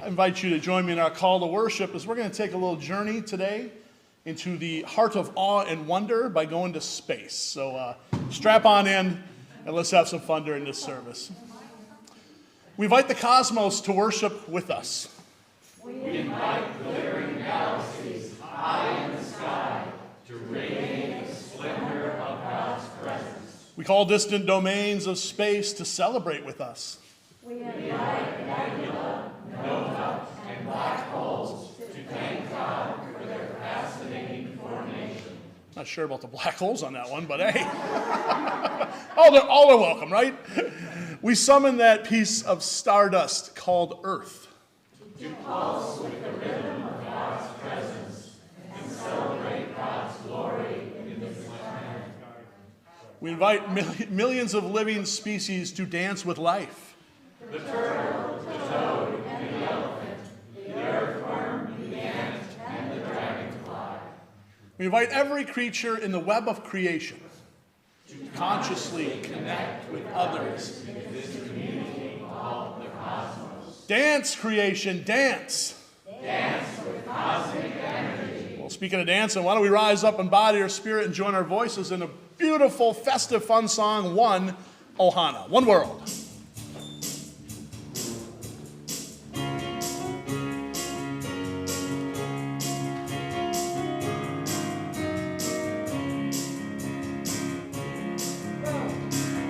invite you to join me in our call to worship as we're going to take a little journey today into the heart of awe and wonder by going to space. So strap on in and let's have some fun during this service. We invite the cosmos to worship with us. We invite the glittering galaxies high in the sky to radiate the splendor of God's presence. We call distant domains of space to celebrate with us. We invite nebula, nova, and black holes to thank God for their fascinating formation. Not sure about the black holes on that one, but hey. all are welcome, right? We summon that piece of stardust called Earth. To pulse with the rhythm of God's presence and celebrate God's glory in this planet. We invite millions of living species to dance with life. The turtle, the toad, and the elephant, the earthworm, the ant, and the dragonfly. We invite every creature in the web of creation to consciously connect with others in this community called the cosmos. Dance, creation, dance. Dance with cosmic energy. Well, speaking of dancing, why don't we rise up in body or spirit and join our voices in a beautiful, festive, fun song, One Ohana, One World.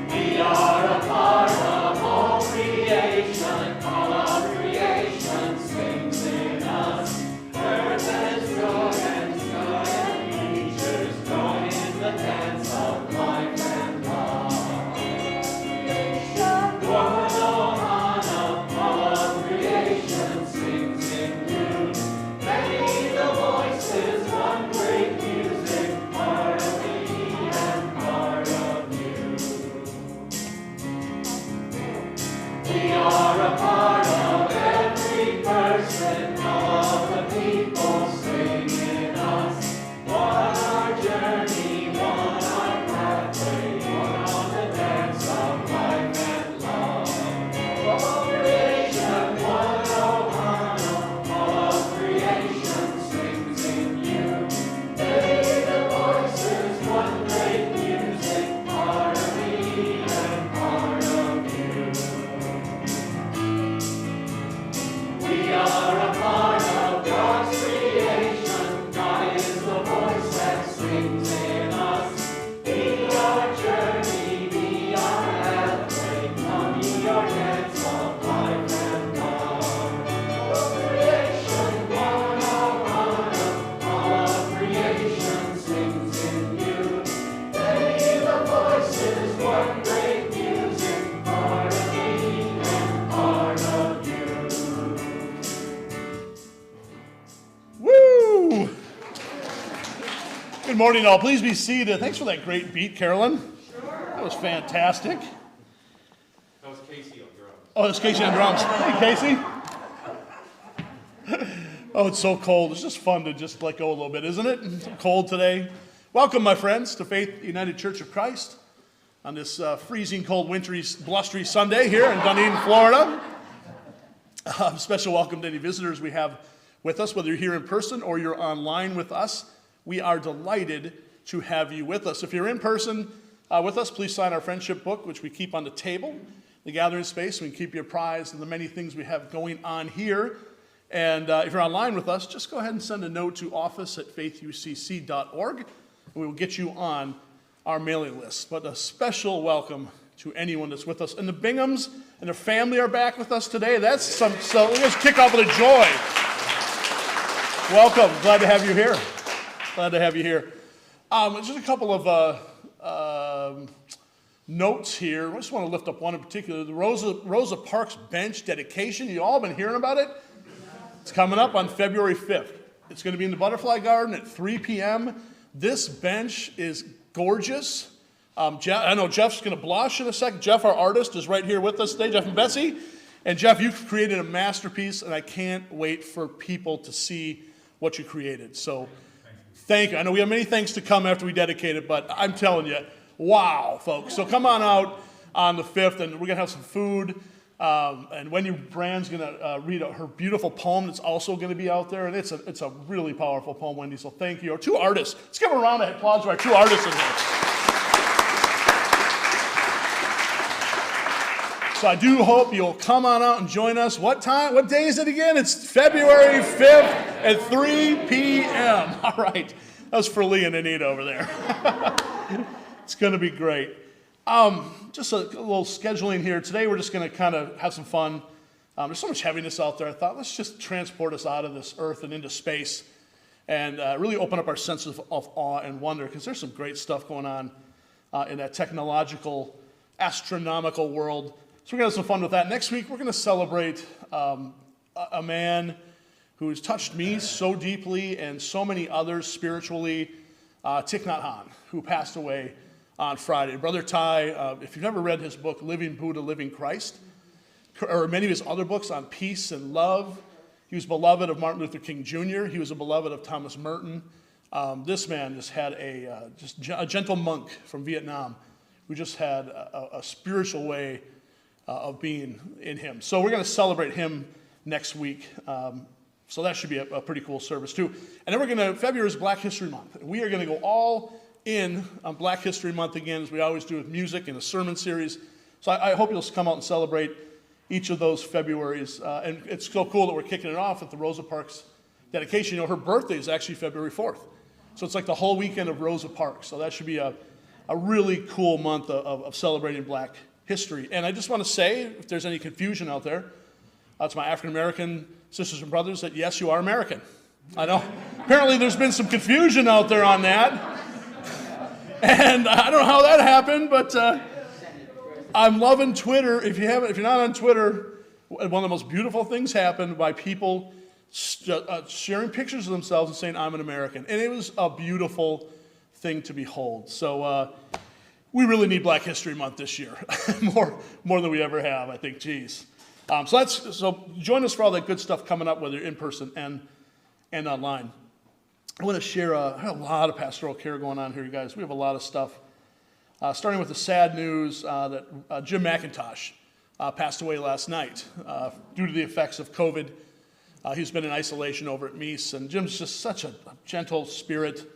We are a part of all creation, all of creation sings in us. Earth has joy and sky and creatures join in the dance of life and love. One Ohana, all of creation sings in tune. Many the voices, one great music, part of me and part of you. We are a part of every person, all of the people sing in us. One our journey, one our pathway, one on the dance of life and love. All creation, one Ohana, all of creation sings in you. They the voices, one great music, part of me and part of you. We are a part of God's creation. God is the voice that sings in us. Be our journey, be our pathway. Come ye your dance of life and love. All creation, one Ohana, all of creation sings in you. They the voices, one great music, part of me and part of you. Woo! Good morning, all. Please be seated. Thanks for that great beat, Carolyn. That was fantastic. That was Casey on drums. Oh, it's Casey on drums. Hey, Casey. Oh, it's so cold. It's just fun to just let go a little bit, isn't it? It's cold today. Welcome, my friends, to Faith United Church of Christ on this freezing cold, wintry, blustery Sunday here in Dunedin, Florida. Special welcome to any visitors we have with us, whether you're here in person or you're online with us. We are delighted to have you with us. If you're in person with us, please sign our friendship book, which we keep on the table, the gathering space. We can keep you apprised of the many things we have going on here. And if you're online with us, just go ahead and send a note to office@faithucc.org, and we will get you on our mailing list. But a special welcome to anyone that's with us. And the Binghams and their family are back with us today. That's so let's kick off with a joy. Welcome. Glad to have you here. Glad to have you here. Just a couple of notes here. I just want to lift up one in particular. The Rosa Parks bench dedication. You all been hearing about it? It's coming up on February 5th. It's going to be in the Butterfly Garden at 3 p.m. This bench is gorgeous. I know Jeff's going to blush in a second. Jeff, our artist, is right here with us today, Jeff and Bessie. And Jeff, you've created a masterpiece, and I can't wait for people to see what you created. So thank you. I know we have many things to come after we dedicate it, but I'm telling you, wow, folks. So come on out on the 5th, and we're going to have some food. And Wendy Brand's going to read her beautiful poem that's also going to be out there. And it's a really powerful poem, Wendy, so thank you. Our two artists. Let's give a round of applause to our two artists in here. So I do hope you'll come on out and join us. What time? What day is it again? It's February 5th at 3 p.m. All right. That was for Lee and Anita over there. It's going to be great. Just a little scheduling here. Today we're just going to kind of have some fun. There's so much heaviness out there. I thought let's just transport us out of this earth and into space and really open up our senses of awe and wonder, because there's some great stuff going on in that technological, astronomical world. So we're going to have some fun with that. Next week, we're going to celebrate a man who has touched me so deeply and so many others spiritually, Thich Nhat Hanh, who passed away on Friday. Brother Ty, if you've never read his book, Living Buddha, Living Christ, or many of his other books on peace and love, he was beloved of Martin Luther King Jr., he was a beloved of Thomas Merton. This man just had a gentle monk from Vietnam who just had a spiritual way of being in him. So we're going to celebrate him next week. So that should be a pretty cool service too. And then February is Black History Month. We are going to go all in on Black History Month again, as we always do with music and a sermon series. So I hope you'll come out and celebrate each of those Februaries. And it's so cool that we're kicking it off with the Rosa Parks dedication. You know, her birthday is actually February 4th. So it's like the whole weekend of Rosa Parks. So that should be a really cool month of celebrating Black history. And I just want to say, if there's any confusion out there, to my African-American sisters and brothers, that yes, you are American. I know. Apparently there's been some confusion out there on that. And I don't know how that happened, but I'm loving Twitter. If you're not on Twitter, one of the most beautiful things happened by people sharing pictures of themselves and saying, I'm an American. And it was a beautiful thing to behold. So we really need Black History Month this year, more than we ever have, I think. Geez. So join us for all that good stuff coming up, whether in person and online. I want to share I have a lot of pastoral care going on here, you guys. We have a lot of stuff. Starting with the sad news that Jim McIntosh passed away last night due to the effects of COVID. He's been in isolation over at Meese, and Jim's just such a gentle spirit,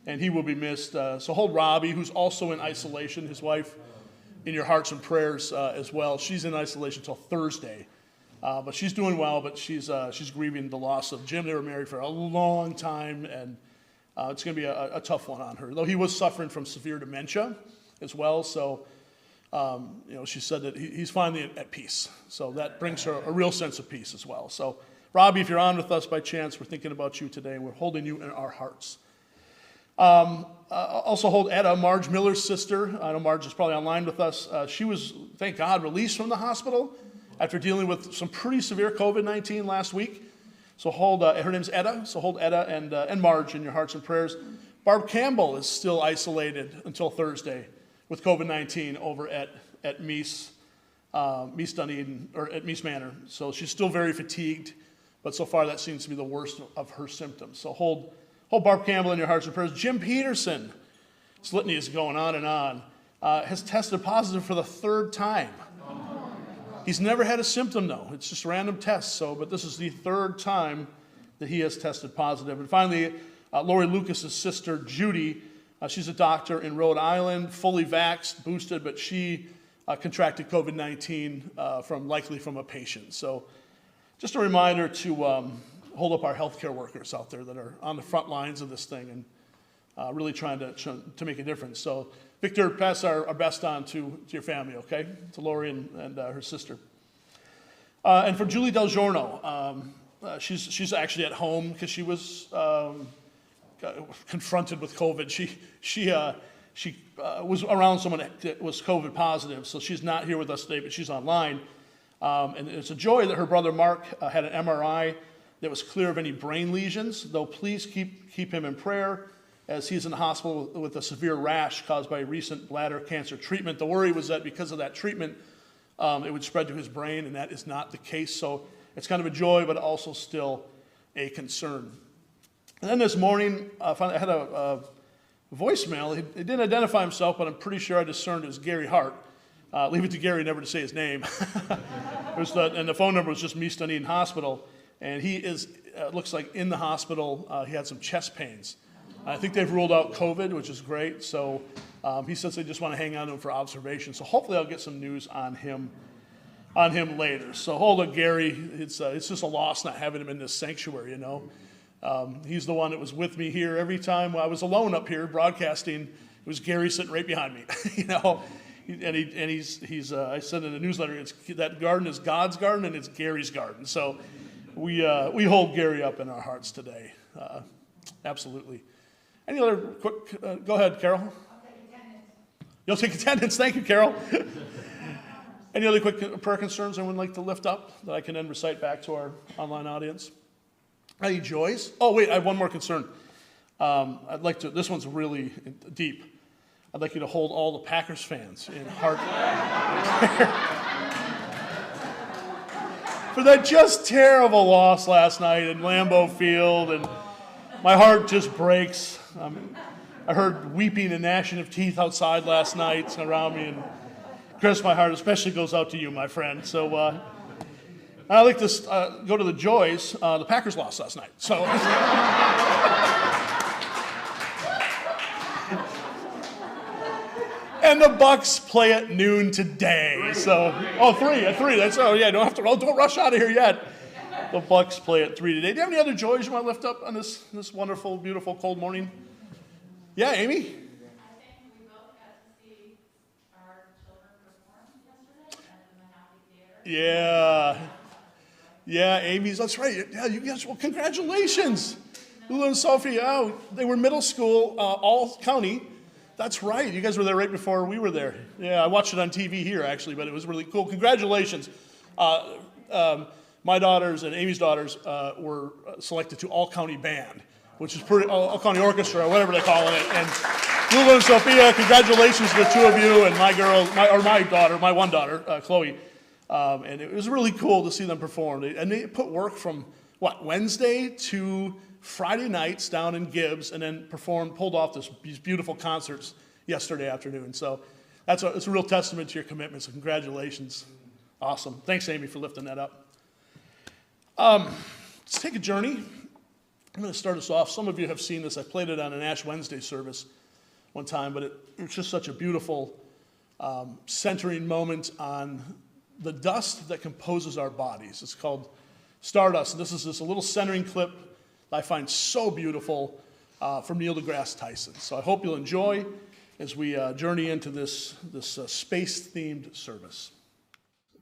and he will be missed. So hold Robbie, who's also in isolation, his wife, in your hearts and prayers as well. She's in isolation until Thursday, but she's doing well, but she's grieving the loss of Jim. They were married for a long time, and it's going to be a tough one on her, though he was suffering from severe dementia as well. So, she said that he's finally at peace. So that brings her a real sense of peace as well. So, Robbie, if you're on with us by chance, we're thinking about you today, and we're holding you in our hearts. Also hold Etta, Marge Miller's sister. I know Marge is probably online with us. She was, thank God, released from the hospital after dealing with some pretty severe COVID-19 last week. So hold, her name's Etta, so hold Etta and Marge in your hearts and prayers. Barb Campbell is still isolated until Thursday with COVID-19 over at Meese Dunedin, or at Meese Manor. So she's still very fatigued, but so far that seems to be the worst of her symptoms. So hold Barb Campbell in your hearts and prayers. Jim Peterson, this litany is going on and on, has tested positive for the third time. He's never had a symptom, though. It's just random tests, but this is the third time that he has tested positive. And finally, Lori Lucas's sister, Judy, she's a doctor in Rhode Island, fully vaxxed, boosted, but she contracted COVID-19 likely from a patient. So just a reminder to hold up our healthcare workers out there that are on the front lines of this thing and really trying to make a difference. So Victor, pass our best on to your family, okay? To Lori and her sister. And for Julie Del Giorno, she's actually at home because she was confronted with COVID. She was around someone that was COVID positive, so she's not here with us today, but she's online. And it's a joy that her brother Mark had an MRI that was clear of any brain lesions, though please keep him in prayer as he's in the hospital with a severe rash caused by recent bladder cancer treatment. The worry was that because of that treatment, it would spread to his brain, and that is not the case. So it's kind of a joy, but also still a concern. And then this morning, I had a voicemail. He didn't identify himself, but I'm pretty sure I discerned it as Gary Hart. Leave it to Gary never to say his name. And the phone number was just East Dunedin Hospital, and he is, looks like in the hospital, he had some chest pains. I think they've ruled out COVID, which is great, so he says they just want to hang on to him for observation. So hopefully I'll get some news on him later. So hold on, Gary, it's just a loss not having him in this sanctuary, you know. He's the one that was with me here every time I was alone up here broadcasting. It was Gary sitting right behind me, you know. And he's I said in the newsletter, that garden is God's garden and it's Gary's garden. So we hold Gary up in our hearts today. Absolutely. Any other quick, go ahead, Carol. I'll take attendance. You'll take attendance. Thank you, Carol. Any other quick prayer concerns anyone would like to lift up that I can then recite back to our online audience? Any joys? Oh, wait, I have one more concern. I'd like to, this one's really deep. I'd like you to hold all the Packers fans in heart for that just terrible loss last night in Lambeau Field, and my heart just breaks. I heard weeping and gnashing of teeth outside last night around me, and Chris, my heart especially goes out to you, my friend. So I'd like to go to the joys. The Packers lost last night, so. And the Bucks play at noon today. So, three. That's don't rush out of here yet. The Bucks play at 3 today. Do you have any other joys you want to lift up on this wonderful, beautiful, cold morning? Yeah, Amy? I think we both got to see our children perform yesterday at the Monopoly Theater. Yeah, Amy's, that's right. Yeah, you guys, well, congratulations. Lulu and Sophie, they were middle school, all county. That's right. You guys were there right before we were there. Yeah, I watched it on TV here, actually, but it was really cool. Congratulations. My daughters and Amy's daughters were selected to all-county band, which is all-county orchestra, or whatever they call it. And Lulu and Sophia, congratulations to the two of you, and my one daughter, Chloe. And it was really cool to see them perform. They put work from, Wednesday to Friday nights down in Gibbs, and then pulled off these beautiful concerts yesterday afternoon. So it's a real testament to your commitment, so congratulations. Awesome. Thanks, Amy, for lifting that up. Let's take a journey. I'm going to start us off. Some of you have seen this. I played it on an Ash Wednesday service one time, but it's just such a beautiful centering moment on the dust that composes our bodies. It's called Stardust, and this is just a little centering clip that I find so beautiful from Neil deGrasse Tyson. So I hope you'll enjoy as we journey into this space-themed service.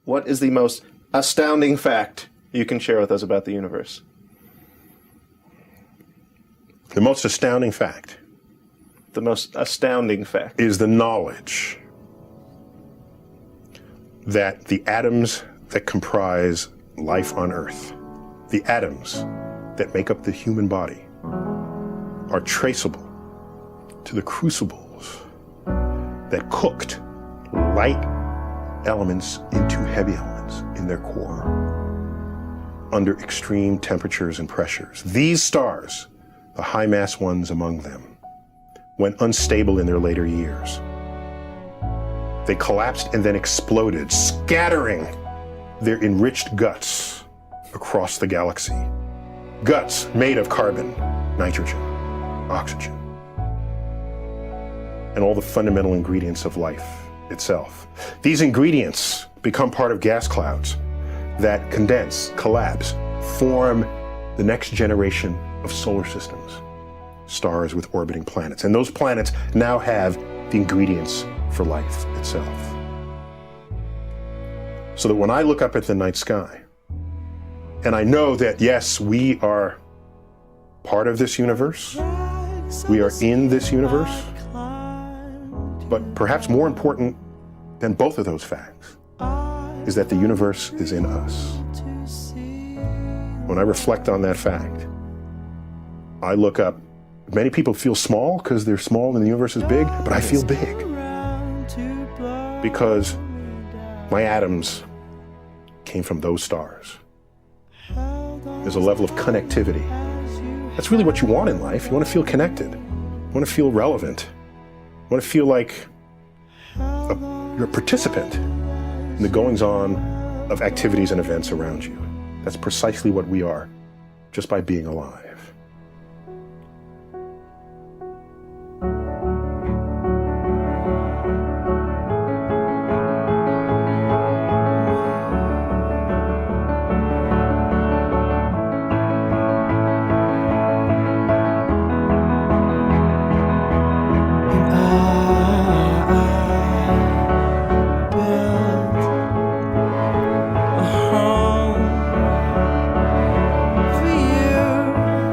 What is the most astounding fact you can share with us about the universe? The most astounding fact The most astounding fact. is the knowledge that the atoms that comprise life on Earth, the atoms that make up the human body, are traceable to the crucibles that cooked light elements into heavy elements in their core under extreme temperatures and pressures. These stars, the high-mass ones among them, went unstable in their later years. They collapsed and then exploded, scattering their enriched guts across the galaxy. Guts made of carbon, nitrogen, oxygen, and all the fundamental ingredients of life itself. These ingredients become part of gas clouds that condense, collapse, form the next generation of solar systems, stars with orbiting planets. And those planets now have the ingredients for life itself. So that when I look up at the night sky, and I know that, yes, we are part of this universe, we are in this universe, but perhaps more important than both of those facts is that the universe is in us. When I reflect on that fact, I look up. Many people feel small because they're small and the universe is big, but I feel big because my atoms came from those stars. There's a level of connectivity. That's really what you want in life. You want to feel connected. You want to feel relevant. You want to feel like you're a participant in the goings-on of activities and events around you. That's precisely what we are, just by being alive. Built a home for you.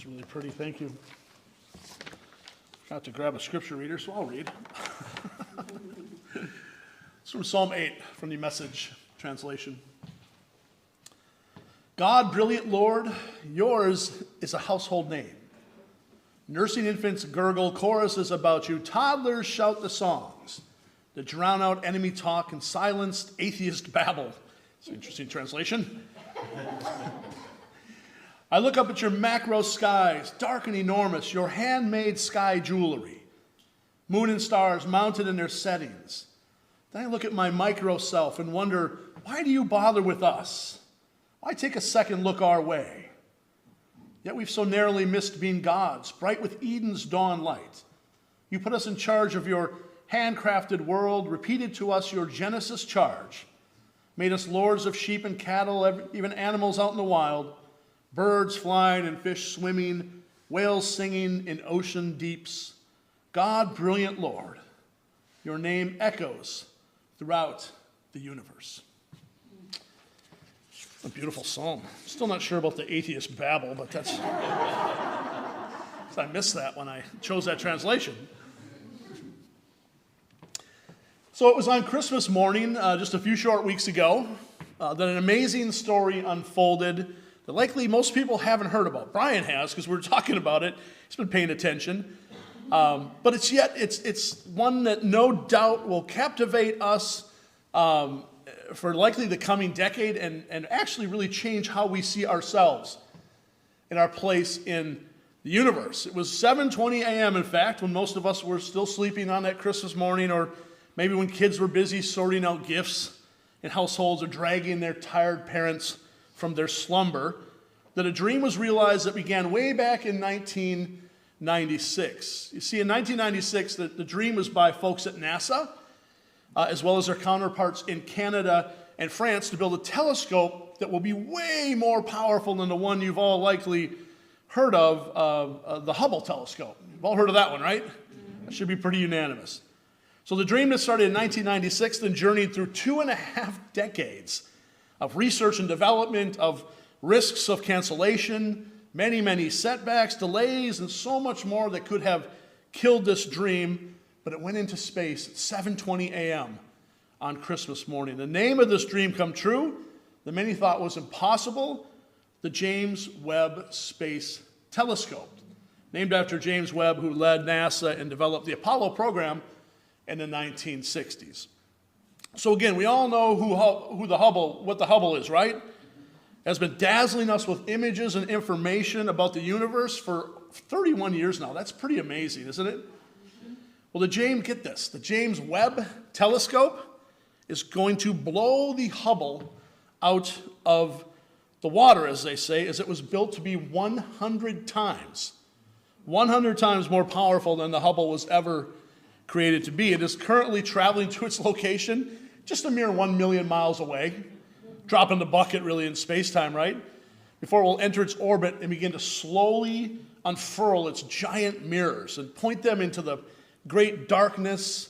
That's really pretty, thank you. Got to grab a scripture reader, so I'll read. It's from Psalm 8, from the Message translation. God, brilliant Lord, yours is a household name. Nursing infants gurgle choruses about you. Toddlers shout the songs that drown out enemy talk and silenced atheist babble. It's an interesting translation. I look up at your macro skies, dark and enormous, your handmade sky jewelry, moon and stars mounted in their settings. Then I look at my micro self and wonder, why do you bother with us? Why take a second look our way? Yet we've so narrowly missed being gods, bright with Eden's dawn light. You put us in charge of your handcrafted world, repeated to us your Genesis charge, made us lords of sheep and cattle, even animals out in the wild, birds flying and fish swimming, whales singing in ocean deeps. God, brilliant Lord, your name echoes throughout the universe. A beautiful psalm. Still not sure about the atheist babble, but that's... I missed that when I chose that translation. So it was on Christmas morning, just a few short weeks ago, that an amazing story unfolded that likely most people haven't heard about. Brian has, because we were talking about it. He's been paying attention. But it's one that no doubt will captivate us for likely the coming decade and actually really change how we see ourselves and our place in the universe. It was 7:20 a.m., in fact, when most of us were still sleeping on that Christmas morning, or maybe when kids were busy sorting out gifts and households are dragging their tired parents from their slumber, that a dream was realized that began way back in 1996. You see, in 1996, the dream was by folks at NASA, as well as their counterparts in Canada and France, to build a telescope that will be way more powerful than the one you've all likely heard of, the Hubble telescope. You've all heard of that one, right? That should be pretty unanimous. So the dream that started in 1996 then journeyed through 2.5 decades of research and development, of risks of cancellation, many, many setbacks, delays, and so much more that could have killed this dream, but it went into space at 7:20 a.m. on Christmas morning. The name of this dream come true that many thought was impossible, the James Webb Space Telescope, named after James Webb, who led NASA and developed the Apollo program in the 1960s. So again, we all know what the Hubble is, right? It has been dazzling us with images and information about the universe for 31 years now. That's pretty amazing, isn't it? Well, get this, the James Webb Telescope is going to blow the Hubble out of the water, as they say, as it was built to be 100 times more powerful than the Hubble was ever created to be. It is currently traveling to its location just a mere 1 million miles away, dropping the bucket really in space-time, right? Before it will enter its orbit and begin to slowly unfurl its giant mirrors and point them into the great darkness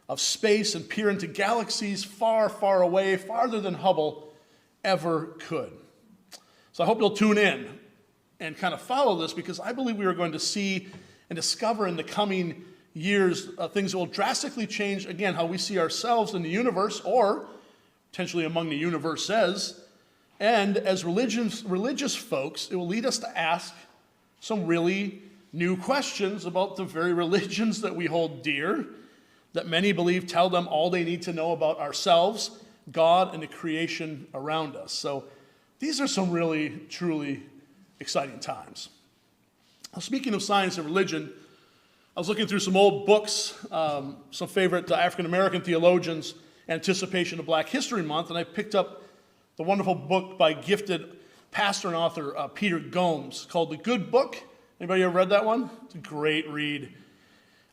of space and peer into galaxies far, far away, farther than Hubble ever could. So I hope you'll tune in and kind of follow this, because I believe we are going to see and discover in the coming years things that will drastically change, again, how we see ourselves in the universe, or potentially among the universes. And as religious folks, it will lead us to ask some really new questions about the very religions that we hold dear, that many believe tell them all they need to know about ourselves, God, and the creation around us. So these are some really, truly exciting times. Now, speaking of science and religion, I was looking through some old books, some favorite African-American theologians' anticipation of Black History Month, and I picked up the wonderful book by gifted pastor and author Peter Gomes called The Good Book. Anybody ever read that one? It's a great read.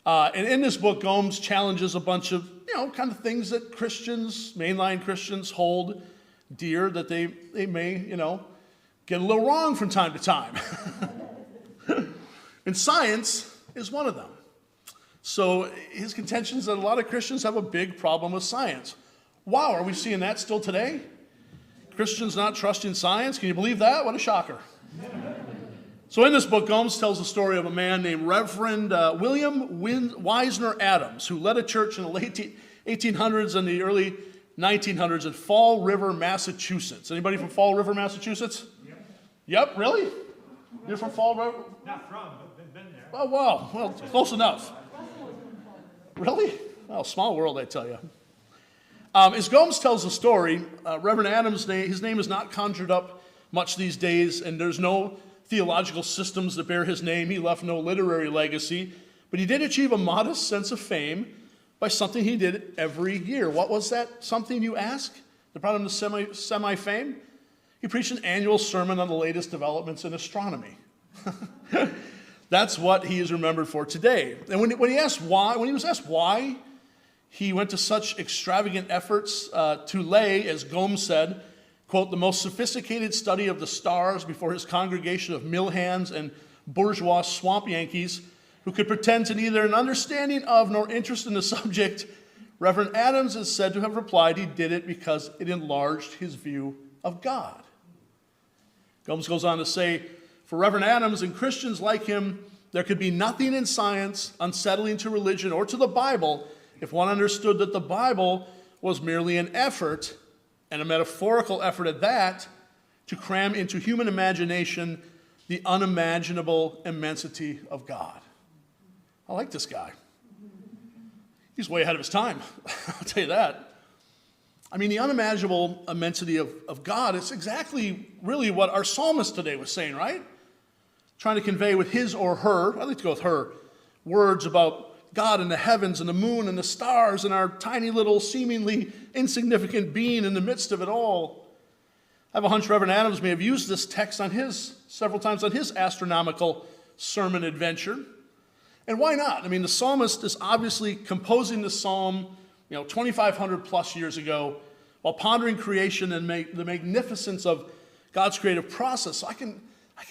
And in this book, Gomes challenges a bunch of, kind of things that Christians, mainline Christians, hold dear, that they may, get a little wrong from time to time. And science is one of them. So his contention is that a lot of Christians have a big problem with science. Wow, are we seeing that still today? Christians not trusting science? Can you believe that? What a shocker. So in this book, Gomes tells the story of a man named Reverend William Wisner Adams, who led a church in the late 1800s and the early 1900s in Fall River, Massachusetts. Anybody from Fall River, Massachusetts? Yep, really? You're from Fall River? Not from, but been there. Oh, wow. Well, close enough. Really? Well, small world, I tell you. As Gomes tells the story, Reverend Adams, his name is not conjured up much these days, and there's no theological systems that bear his name. He left no literary legacy, but he did achieve a modest sense of fame by something he did every year. What was that something, you ask, that brought him to semi-fame? He preached an annual sermon on the latest developments in astronomy. That's what he is remembered for today. And when he was asked why he went to such extravagant efforts to lay, as Gomes said, quote, the most sophisticated study of the stars before his congregation of mill hands and bourgeois swamp Yankees who could pretend to neither an understanding of nor interest in the subject, Reverend Adams is said to have replied he did it because it enlarged his view of God. Gomes goes on to say, for Reverend Adams and Christians like him, there could be nothing in science unsettling to religion or to the Bible if one understood that the Bible was merely an effort, and a metaphorical effort at that, to cram into human imagination the unimaginable immensity of God. I like this guy. He's way ahead of his time, I'll tell you that. I mean, the unimaginable immensity of God is exactly really what our psalmist today was saying, right? Trying to convey with his or her, I like to go with her, words about God and the heavens and the moon and the stars and our tiny little seemingly insignificant being in the midst of it all. I have a hunch Reverend Adams may have used this text several times on his astronomical sermon adventure. And why not? I mean, the psalmist is obviously composing the psalm, 2,500 plus years ago, while pondering creation and the magnificence of God's creative process. So I can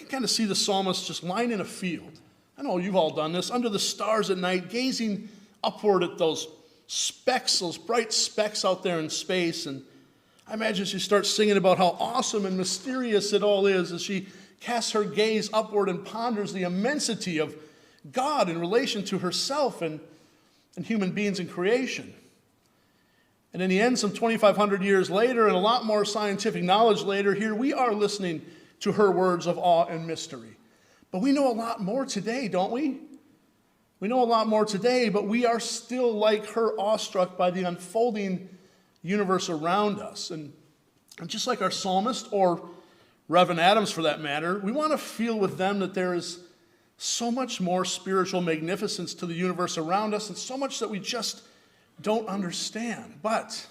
kind of see the psalmist just lying in a field. I know you've all done this, under the stars at night, gazing upward at those specks, those bright specks out there in space. And I imagine she starts singing about how awesome and mysterious it all is as she casts her gaze upward and ponders the immensity of God in relation to herself and human beings in creation. And in the end, some 2,500 years later, and a lot more scientific knowledge later, here we are listening to her words of awe and mystery. But we know a lot more today, don't we? We know a lot more today, but we are still like her, awestruck by the unfolding universe around us. And just like our psalmist, or Reverend Adams for that matter, we want to feel with them that there is so much more spiritual magnificence to the universe around us, and so much that we just don't understand. But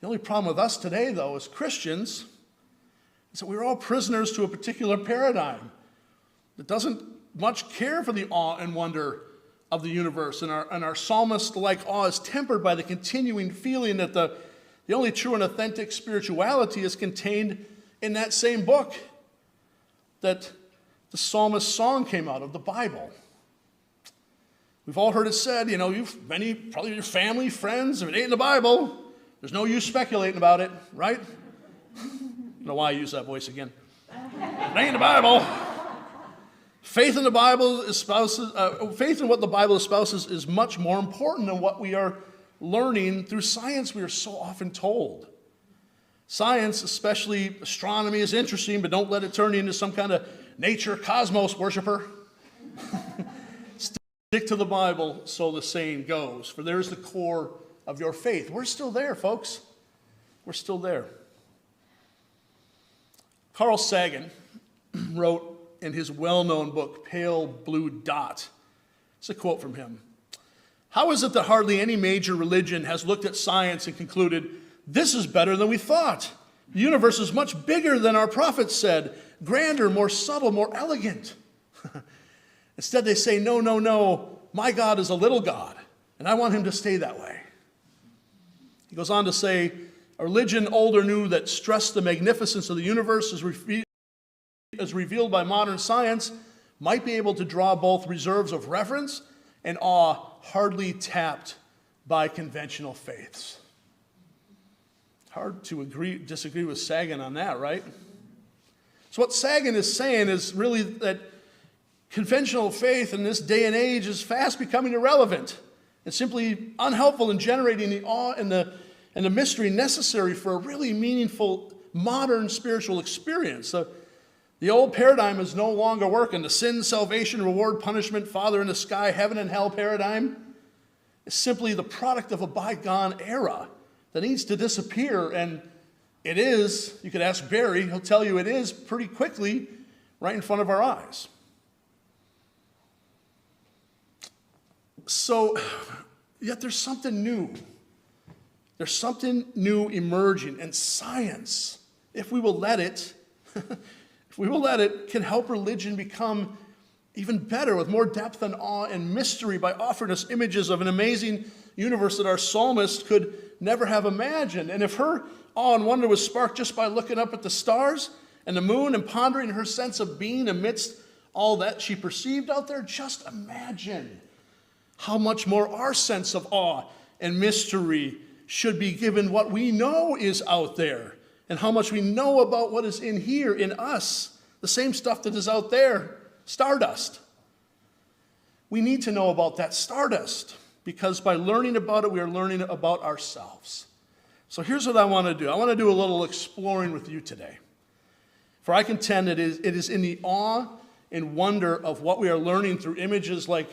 the only problem with us today, though, as Christians, is that we're all prisoners to a particular paradigm that doesn't much care for the awe and wonder of the universe. And our psalmist-like awe is tempered by the continuing feeling that the only true and authentic spirituality is contained in that same book that the psalmist's song came out of, the Bible. We've all heard it said, probably your family, friends, if it ain't in the Bible, there's no use speculating about it, right? I don't know why I use that voice again. If it ain't in the Bible. Faith in the Bible faith in what the Bible espouses is much more important than what we are learning through science we are so often told. Science, especially astronomy, is interesting, but don't let it turn you into some kind of nature cosmos worshiper. Stick to the Bible, so the saying goes, for there's the core of your faith. We're still there, folks. We're still there. Carl Sagan wrote in his well-known book, Pale Blue Dot. It's a quote from him. How is it that hardly any major religion has looked at science and concluded, this is better than we thought? The universe is much bigger than our prophets said, grander, more subtle, more elegant. Instead, they say, no, my God is a little God, and I want him to stay that way. He goes on to say, a religion old or new that stressed the magnificence of the universe as revealed by modern science might be able to draw both reserves of reverence and awe hardly tapped by conventional faiths. Hard to disagree with Sagan on that, right? So what Sagan is saying is really that conventional faith in this day and age is fast becoming irrelevant and simply unhelpful in generating the awe and the mystery necessary for a really meaningful modern spiritual experience. The old paradigm is no longer working. The sin, salvation, reward, punishment, Father in the sky, heaven and hell paradigm is simply the product of a bygone era that needs to disappear. And it is, you could ask Barry, he'll tell you it is pretty quickly right in front of our eyes. So, yet there's something new. There's something new emerging, and science, if we will let it, can help religion become even better with more depth and awe and mystery by offering us images of an amazing universe that our psalmist could never have imagined. And if her awe and wonder was sparked just by looking up at the stars and the moon and pondering her sense of being amidst all that she perceived out there, just imagine how much more our sense of awe and mystery should be given what we know is out there and how much we know about what is in here, in us, the same stuff that is out there, stardust. We need to know about that stardust because by learning about it, we are learning about ourselves. So here's what I want to do. I want to do a little exploring with you today. For I contend it is in the awe and wonder of what we are learning through images like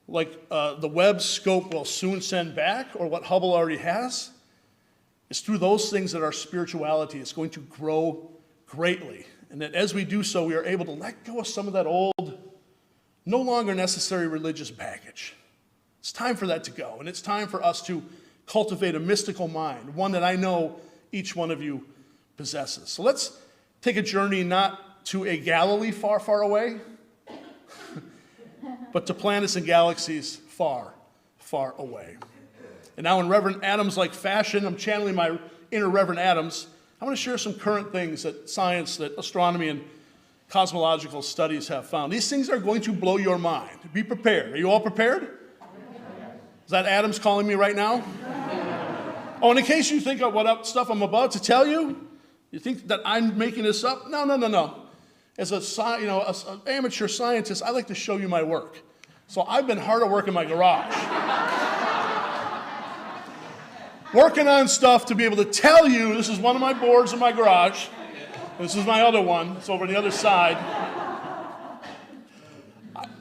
the Webb scope will soon send back, or what Hubble already has. It's through those things that our spirituality is going to grow greatly. And that as we do so, we are able to let go of some of that old, no longer necessary religious baggage. It's time for that to go. And it's time for us to cultivate a mystical mind, one that I know each one of you possesses. So let's take a journey not to a Galilee far, far away, but to planets and galaxies far, far away. And now in Reverend Adams-like fashion, I'm channeling my inner Reverend Adams. I want to share some current things that science, that astronomy and cosmological studies have found. These things are going to blow your mind. Be prepared. Are you all prepared? Is that Adams calling me right now? Oh, and in case you think of what stuff I'm about to tell you, you think that I'm making this up? No. As an amateur scientist, I like to show you my work. So I've been hard at work in my garage. Working on stuff to be able to tell you, this is one of my boards in my garage. This is my other one. It's over on the other side.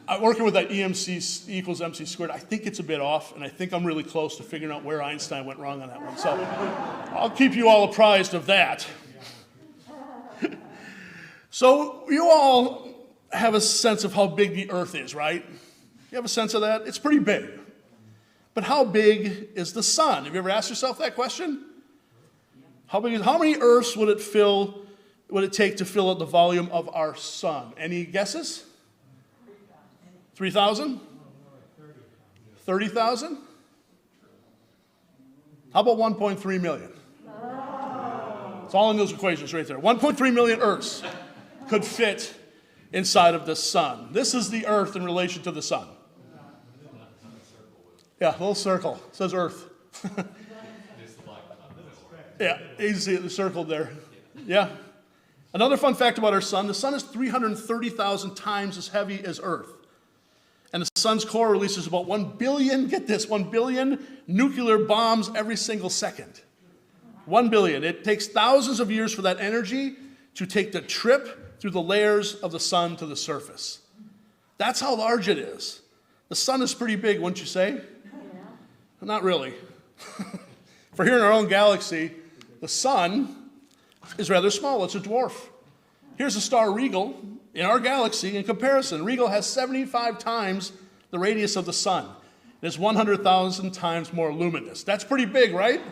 I'm working with that EMC equals MC squared. I think it's a bit off, and I think I'm really close to figuring out where Einstein went wrong on that one. So I'll keep you all apprised of that. So you all have a sense of how big the Earth is, right? You have a sense of that? It's pretty big. But how big is the sun? Have you ever asked yourself that question? How many Earths would it take to fill out the volume of our sun? Any guesses? 3,000? 30,000? How about 1.3 million? It's all in those equations right there. 1.3 million Earths could fit inside of the sun. This is the Earth in relation to the sun. Yeah, a little circle. It says Earth. Yeah, you can see it circled there. Yeah. Another fun fact about our sun, the sun is 330,000 times as heavy as Earth. And the sun's core releases about 1 billion, get this, 1 billion nuclear bombs every single second. 1 billion. It takes thousands of years for that energy to take the trip through the layers of the sun to the surface. That's how large it is. The sun is pretty big, wouldn't you say? Not really. For here in our own galaxy, the sun is rather small. It's a dwarf. Here's the star Rigel in our galaxy. In comparison, Rigel has 75 times the radius of the sun. It is 100,000 times more luminous. That's pretty big, right?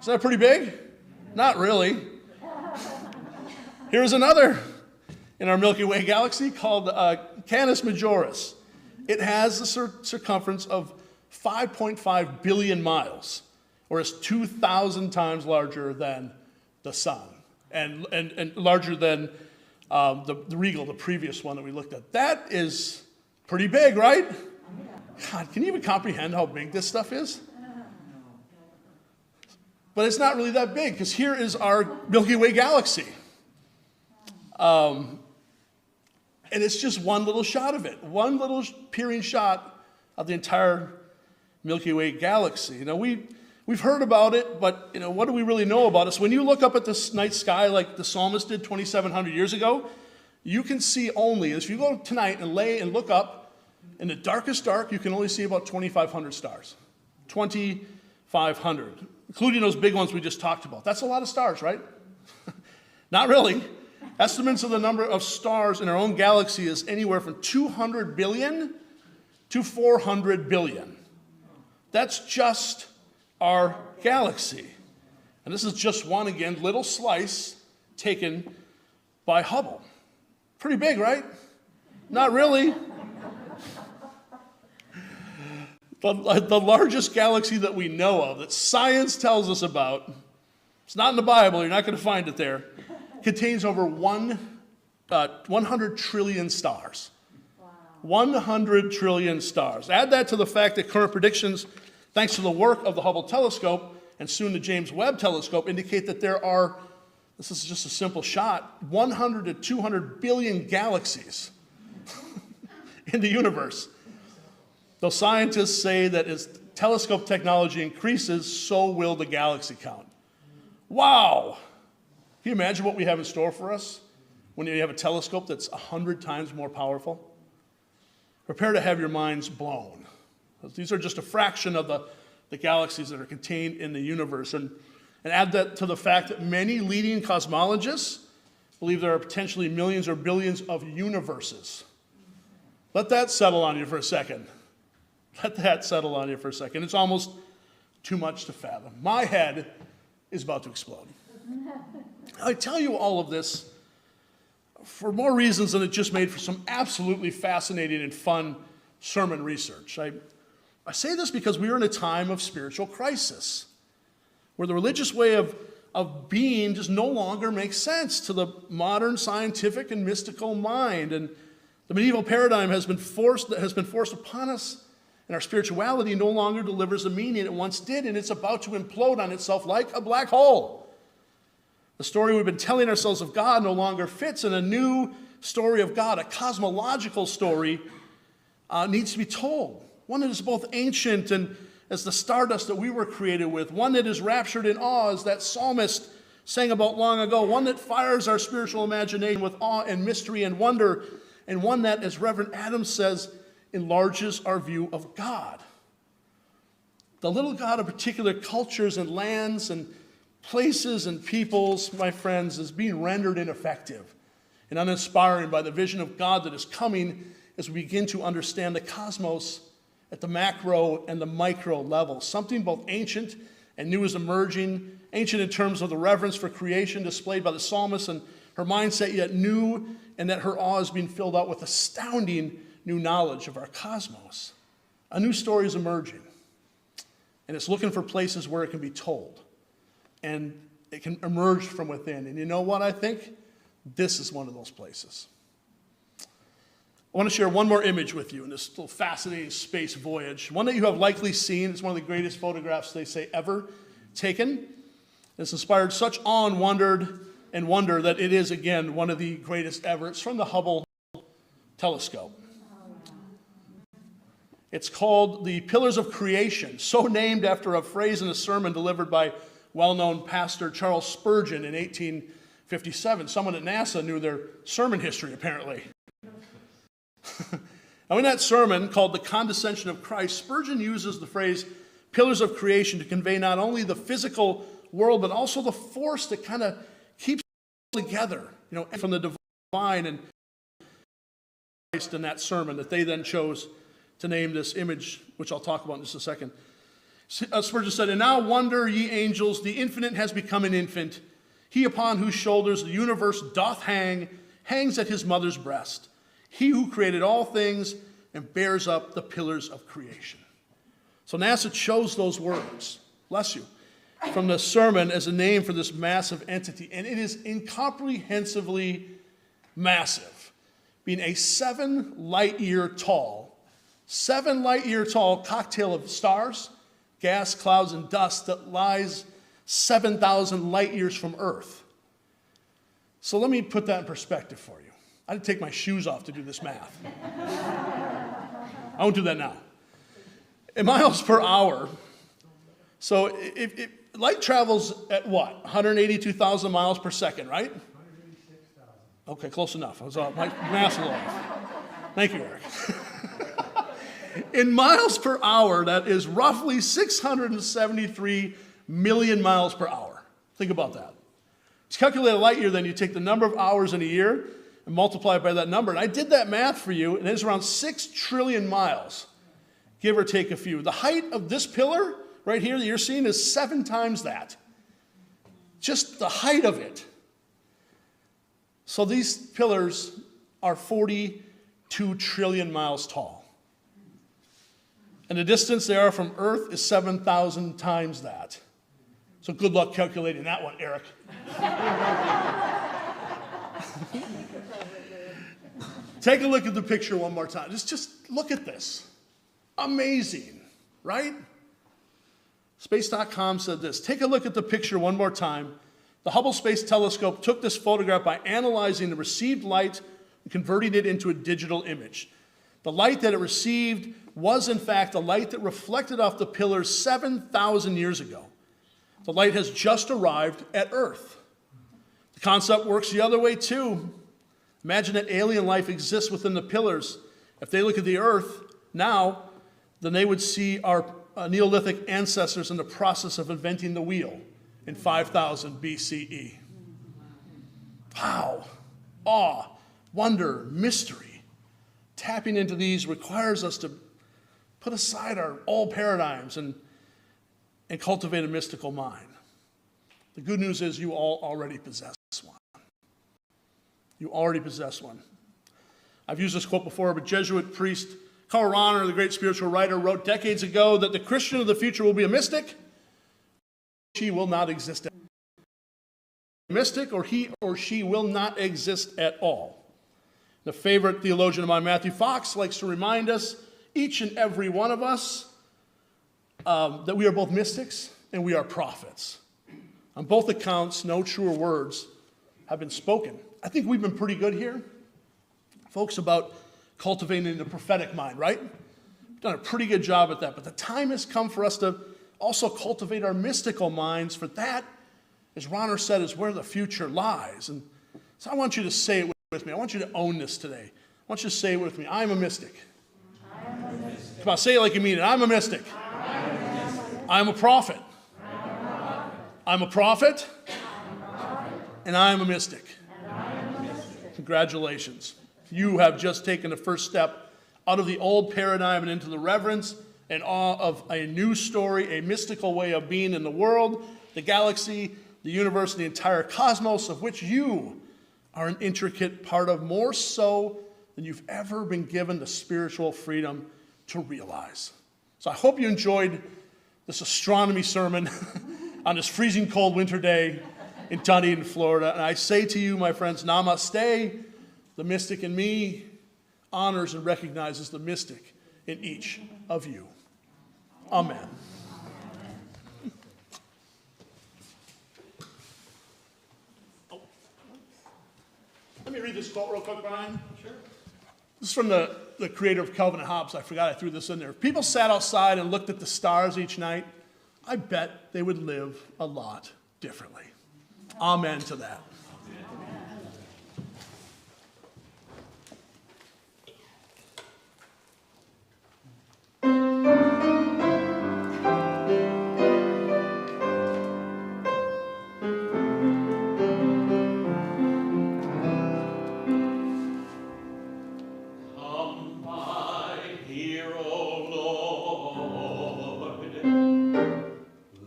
Is that pretty big? Not really. Here's another in our Milky Way galaxy called Canis Majoris. It has a circumference of 5.5 billion miles, or is 2,000 times larger than the sun, and larger than the Rigel, the previous one that we looked at. That is pretty big, right? God, can you even comprehend how big this stuff is? But it's not really that big, because here is our Milky Way galaxy. And it's just one little shot of it, one little peering shot of the entire Milky Way galaxy. You know, we've heard about it, but you know, what do we really know about it? So when you look up at this night sky like the psalmist did 2,700 years ago, you can see only, if you go tonight and lay and look up, in the darkest dark, you can only see about 2,500 stars. 2,500, including those big ones we just talked about. That's a lot of stars, right? Not really. Estimates of the number of stars in our own galaxy is anywhere from 200 billion to 400 billion. That's just our galaxy. And this is just one, again, little slice taken by Hubble. Pretty big, right? Not really. The largest galaxy that we know of, that science tells us about, it's not in the Bible, you're not going to find it there, contains over 100 trillion stars. Wow. 100 trillion stars. Add that to the fact that current predictions, thanks to the work of the Hubble telescope and soon the James Webb telescope, indicate that there are, this is just a simple shot, 100 to 200 billion galaxies in the universe. Though scientists say that as telescope technology increases, so will the galaxy count. Wow! Can you imagine what we have in store for us when you have a telescope that's 100 times more powerful? Prepare to have your minds blown. These are just a fraction of the galaxies that are contained in the universe. And add that to the fact that many leading cosmologists believe there are potentially millions or billions of universes. Let that settle on you for a second. Let that settle on you for a second. It's almost too much to fathom. My head is about to explode. I tell you all of this for more reasons than it just made for some absolutely fascinating and fun sermon research. I say this because we are in a time of spiritual crisis, where the religious way of being just no longer makes sense to the modern scientific and mystical mind. And the medieval paradigm has been forced upon us, and our spirituality no longer delivers the meaning it once did, and it's about to implode on itself like a black hole. The story we've been telling ourselves of God no longer fits, and a new story of God, a cosmological story, needs to be told. One that is both ancient and as the stardust that we were created with, one that is raptured in awe, as that psalmist sang about long ago, one that fires our spiritual imagination with awe and mystery and wonder, and one that, as Reverend Adams says, enlarges our view of God. The little God of particular cultures and lands and places and peoples, my friends, is being rendered ineffective and uninspiring by the vision of God that is coming as we begin to understand the cosmos at the macro and the micro level. Something both ancient and new is emerging, ancient in terms of the reverence for creation displayed by the psalmist and her mindset, yet new, and that her awe is being filled out with astounding new knowledge of our cosmos. A new story is emerging, and it's looking for places where it can be told, and it can emerge from within. And you know what I think? This is one of those places. I want to share one more image with you in this little fascinating space voyage, one that you have likely seen. It's one of the greatest photographs, they say, ever taken. It's inspired such awe and wonder that it is, again, one of the greatest ever. It's from the Hubble telescope. It's called the Pillars of Creation, so named after a phrase in a sermon delivered by well-known pastor Charles Spurgeon in 1857. Someone at NASA knew their sermon history, apparently. Now, in that sermon called The Condescension of Christ, Spurgeon uses the phrase pillars of creation to convey not only the physical world, but also the force that kind of keeps it together, you know, from the divine and Christ in that sermon that they then chose to name this image, which I'll talk about in just a second. Spurgeon said, "And now wonder, ye angels, the infinite has become an infant. He upon whose shoulders the universe doth hang, hangs at his mother's breast. He who created all things and bears up the pillars of creation." So NASA chose those words, bless you, from the sermon as a name for this massive entity. And it is incomprehensibly massive, being a 7 light-year tall cocktail of stars, gas, clouds, and dust that lies 7,000 light years from Earth. So let me put that in perspective for you. I had to take my shoes off to do this math. I won't do that now. In miles per hour, so if light travels at what? 182,000 miles per second, right? 186,000. Okay, close enough. I was off. My math's a little off. Thank you, Eric. In miles per hour, that is roughly 673 million miles per hour. Think about that. To calculate a light year, then you take the number of hours in a year and multiply it by that number. And I did that math for you, and it's around 6 trillion miles, give or take a few. The height of this pillar right here that you're seeing is 7 times that. Just the height of it. So these pillars are 42 trillion miles tall. And the distance they are from Earth is 7,000 times that. So good luck calculating that one, Eric. Take a look at the picture one more time. Just look at this. Amazing, right? Space.com said this. Take a look at the picture one more time. The Hubble Space Telescope took this photograph by analyzing the received light and converting it into a digital image. The light that it received was, in fact, the light that reflected off the pillars 7,000 years ago. The light has just arrived at Earth. The concept works the other way, too. Imagine that alien life exists within the pillars. If they look at the Earth now, then they would see our Neolithic ancestors in the process of inventing the wheel in 5000 BCE. Wow. Awe, wonder, mystery. Tapping into these requires us to put aside our old paradigms and cultivate a mystical mind. The good news is you all already possess one. You already possess one. I've used this quote before, but Jesuit priest Karl Rahner, the great spiritual writer, wrote decades ago that the Christian of the future will be a mystic. She will not exist. A mystic, or he or she will not exist at all. The favorite theologian of mine, Matthew Fox, likes to remind us, each and every one of us, that we are both mystics and we are prophets. On both accounts, no truer words have been spoken. I think we've been pretty good here, folks, about cultivating the prophetic mind, right? We've done a pretty good job at that, but the time has come for us to also cultivate our mystical minds, for that, as Rahner said, is where the future lies. And so I want you to say it with me. I want you to own this today. I want you to say it with me. I'm a mystic. Come on, say it like you mean it. I'm a mystic. I'm a prophet. I'm a prophet. And I'm a mystic. Congratulations. You have just taken the first step out of the old paradigm and into the reverence and awe of a new story, a mystical way of being in the world, the galaxy, the universe, and the entire cosmos, of which you are an intricate part of, more so than you've ever been given the spiritual freedom to realize. So I hope you enjoyed this astronomy sermon on this freezing cold winter day in Dunedin, Florida. And I say to you, my friends, namaste. The mystic in me honors and recognizes the mystic in each of you. Amen. Oh. Let me read this quote real quick, Brian. Sure. This is from the creator of Calvin and Hobbes. I forgot I threw this in there. If people sat outside and looked at the stars each night, I bet they would live a lot differently. Amen to that.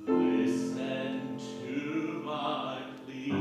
Listen to my plea.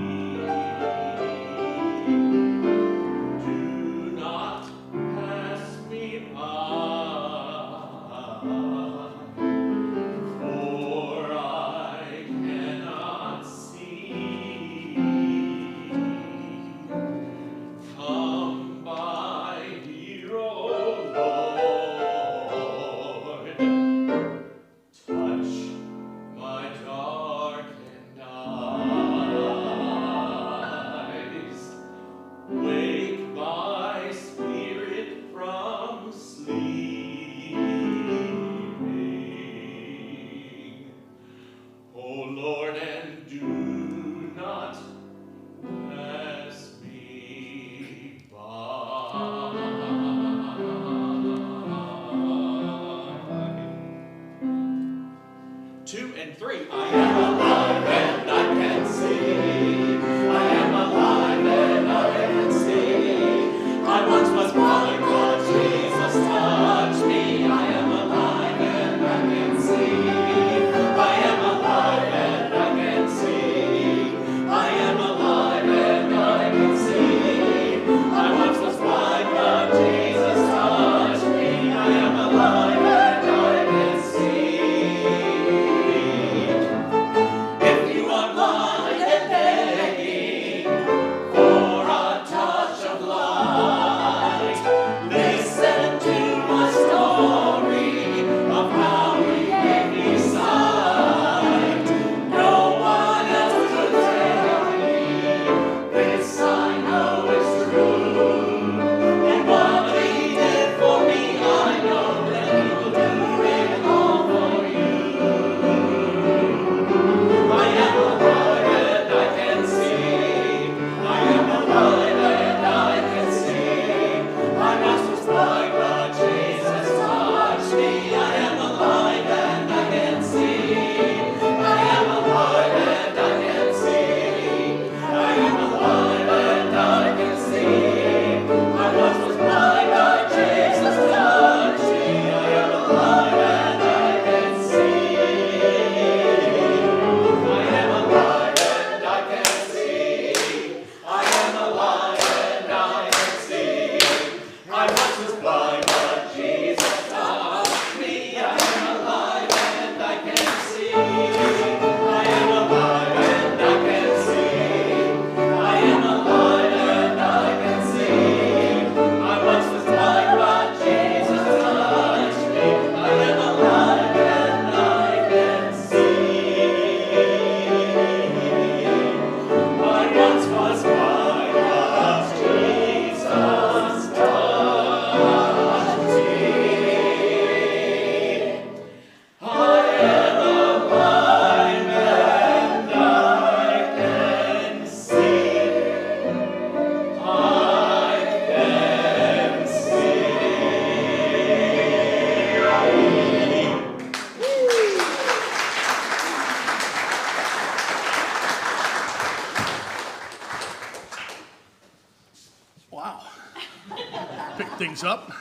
things up.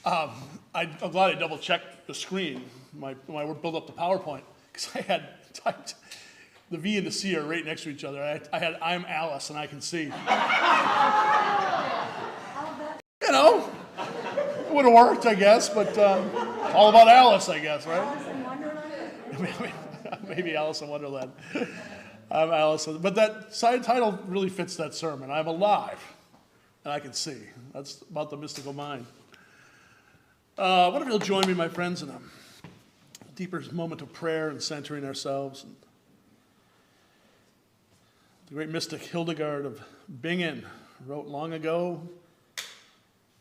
I'm glad I double-checked the screen, when I built up the PowerPoint, because I had typed, the V and the C are right next to each other. I had, I'm Alice, and I can see. You know, it would have worked, I guess, but all about Alice, I guess, right? Alice in Wonderland? Maybe Alice in Wonderland. I'm Alice. But that side title really fits that sermon. I'm alive, and I can see. That's about the mystical mind. What if you'll join me, my friends, in a deeper moment of prayer and centering ourselves. And the great mystic Hildegard of Bingen wrote long ago,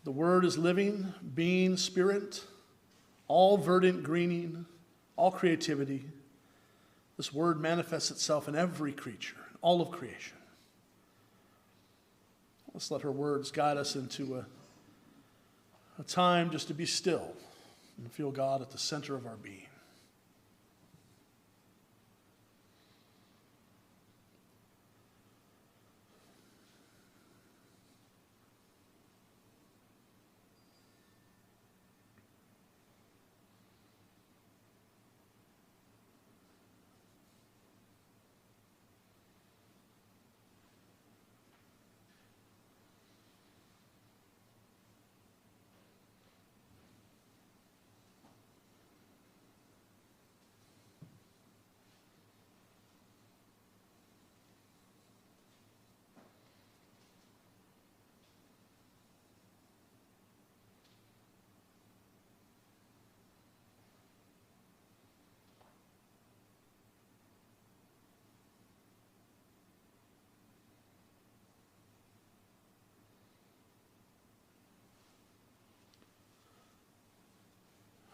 "The word is living, being, spirit, all verdant greening, all creativity. This word manifests itself in every creature, all of creation." Let's let her words guide us into a time just to be still and feel God at the center of our being.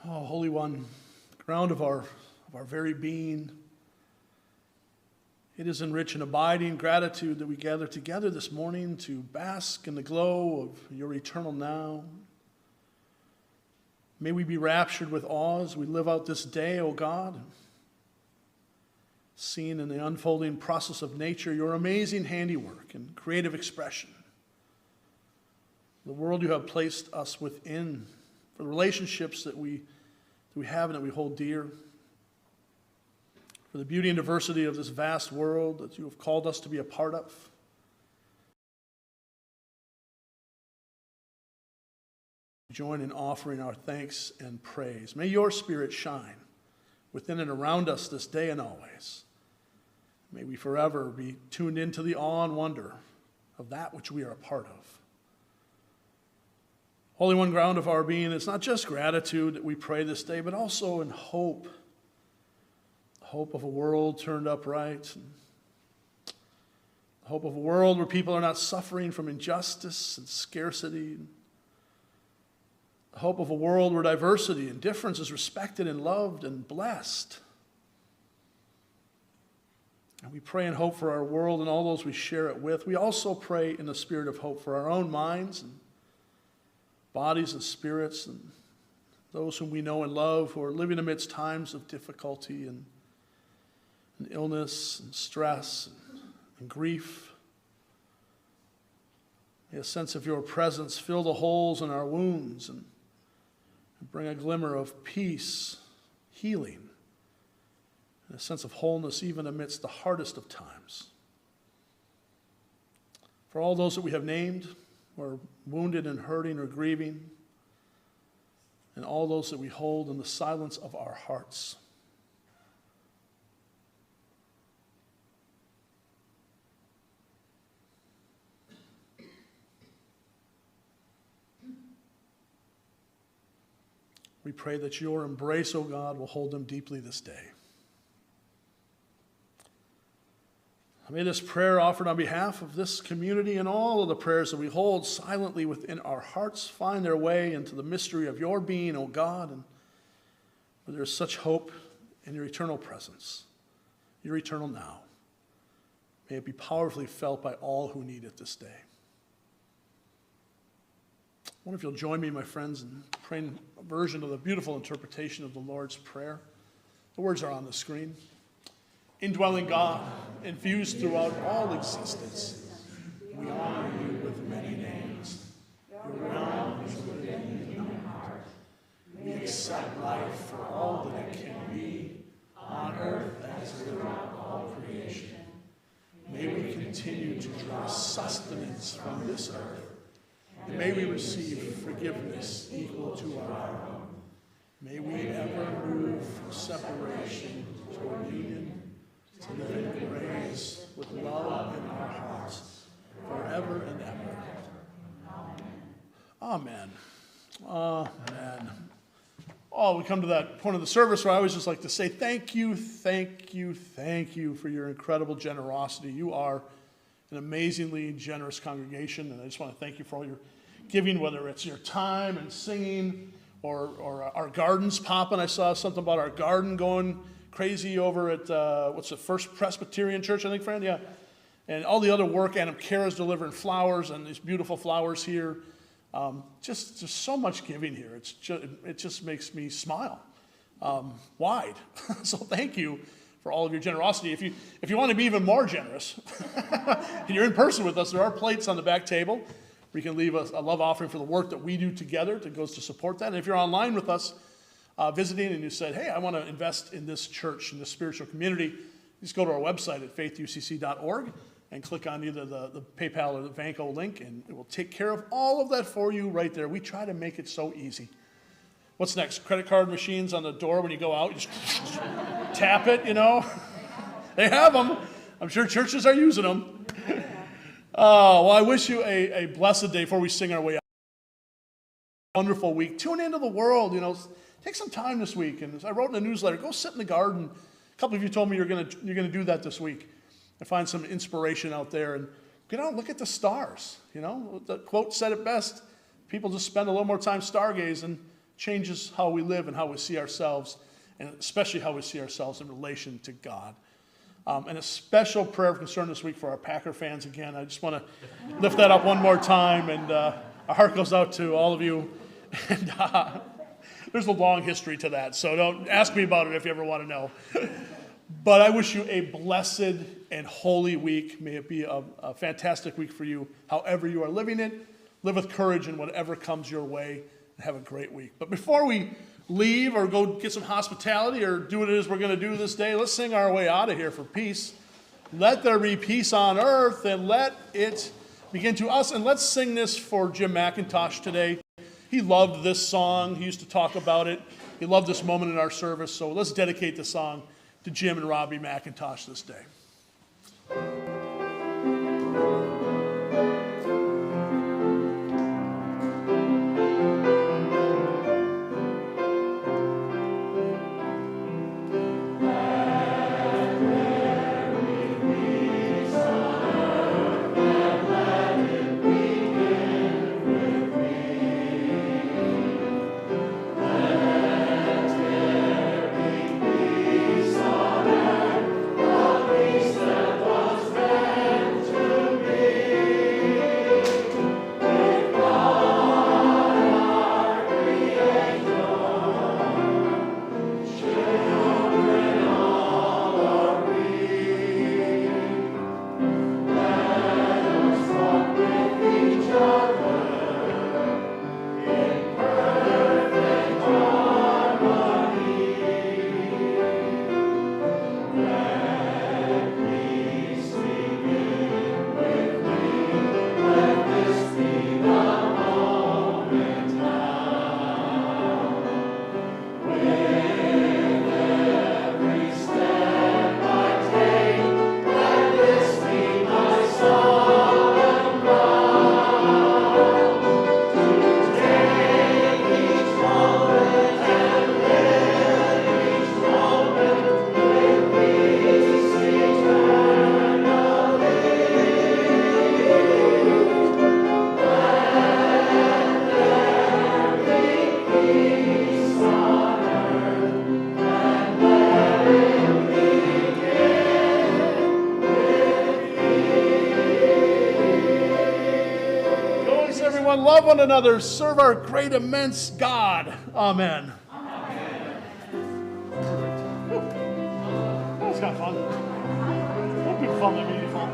Oh, Holy One, ground of our very being, it is in rich and abiding gratitude that we gather together this morning to bask in the glow of your eternal now. May we be raptured with awe as we live out this day, O God, seeing in the unfolding process of nature your amazing handiwork and creative expression. The world you have placed us within, for the relationships that we have and that we hold dear, for the beauty and diversity of this vast world that you have called us to be a part of. Join in offering our thanks and praise. May your Spirit shine within and around us this day and always. May we forever be tuned into the awe and wonder of that which we are a part of. Holy One, ground of our being, it's not just gratitude that we pray this day, but also in hope. Hope of a world turned upright. Hope of a world where people are not suffering from injustice and scarcity. Hope of a world where diversity and difference is respected and loved and blessed. And we pray and hope for our world and all those we share it with. We also pray in the spirit of hope for our own minds and bodies and spirits, and those whom we know and love who are living amidst times of difficulty and illness and stress and grief. May a sense of your presence fill the holes in our wounds and bring a glimmer of peace, healing, and a sense of wholeness even amidst the hardest of times. For all those that we have named, who are wounded and hurting or grieving, and all those that we hold in the silence of our hearts. We pray that your embrace, O God, will hold them deeply this day. May this prayer offered on behalf of this community and all of the prayers that we hold silently within our hearts find their way into the mystery of your being, O God, and where there is such hope in your eternal presence, your eternal now. May it be powerfully felt by all who need it this day. I wonder if you'll join me, my friends, in praying a version of the beautiful interpretation of the Lord's Prayer. The words are on the screen. Indwelling God, infused throughout all existence, we honor you with many names. for all that it can be, on earth as throughout all creation. May we continue to draw sustenance from this earth, and may we receive forgiveness equal to our own. May we ever move from separation toward union, to live in grace with love in our hearts, forever and ever. Amen. Amen. Oh, we come to that point of the service where I always just like to say thank you, thank you, thank you for your incredible generosity. You are an amazingly generous congregation, and I just want to thank you for all your giving, whether it's your time and singing or our gardens popping. I saw something about our garden going crazy over at, what's the First Presbyterian Church, I think, friend? Yeah. And all the other work, Adam Kara's delivering flowers and these beautiful flowers here. Just so much giving here. It just makes me smile wide. So thank you for all of your generosity. If you want to be even more generous, and you're in person with us, there are plates on the back table where you can leave a love offering for the work that we do together that goes to support that. And if you're online with us visiting and you said, hey, I want to invest in this church, in this spiritual community, just go to our website at faithucc.org. and click on either the PayPal or the Vanco link, and it will take care of all of that for you right there. We try to make it so easy. What's next? Credit card machines on the door when you go out? You just tap it, you know? They have them. I'm sure churches are using them. Oh, well, I wish you a blessed day before we sing our way out. Wonderful week. Tune into the world, you know. Take some time this week. And as I wrote in the newsletter, go sit in the garden. A couple of you told me you're gonna do that this week. And find some inspiration out there and get out and look at the stars. You know, the quote said it best. People just spend a little more time stargazing, changes how we live and how we see ourselves, and especially how we see ourselves in relation to God. And a special prayer of concern this week for our Packer fans again. I just want to lift that up one more time, and our heart goes out to all of you. And there's a long history to that, so don't ask me about it if you ever want to know. But I wish you a blessed and holy week. May it be a fantastic week for you, however you are living it. Live with courage in whatever comes your way, and have a great week. But before we leave or go get some hospitality or do what it is we're going to do this day, let's sing our way out of here for peace. Let there be peace on earth, and let it begin to us. And let's sing this for Jim McIntosh today. He loved this song. He used to talk about it. He loved this moment in our service. So let's dedicate the song to Jim and Robbie McIntosh this day. Love one another, serve our great, immense God. Amen. Amen. That was kind of fun. That'd be fun, that'd be fun.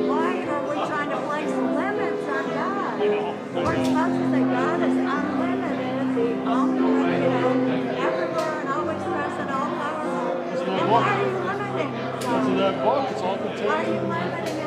Why are we trying to place limits on that book. It's all contained. Are you my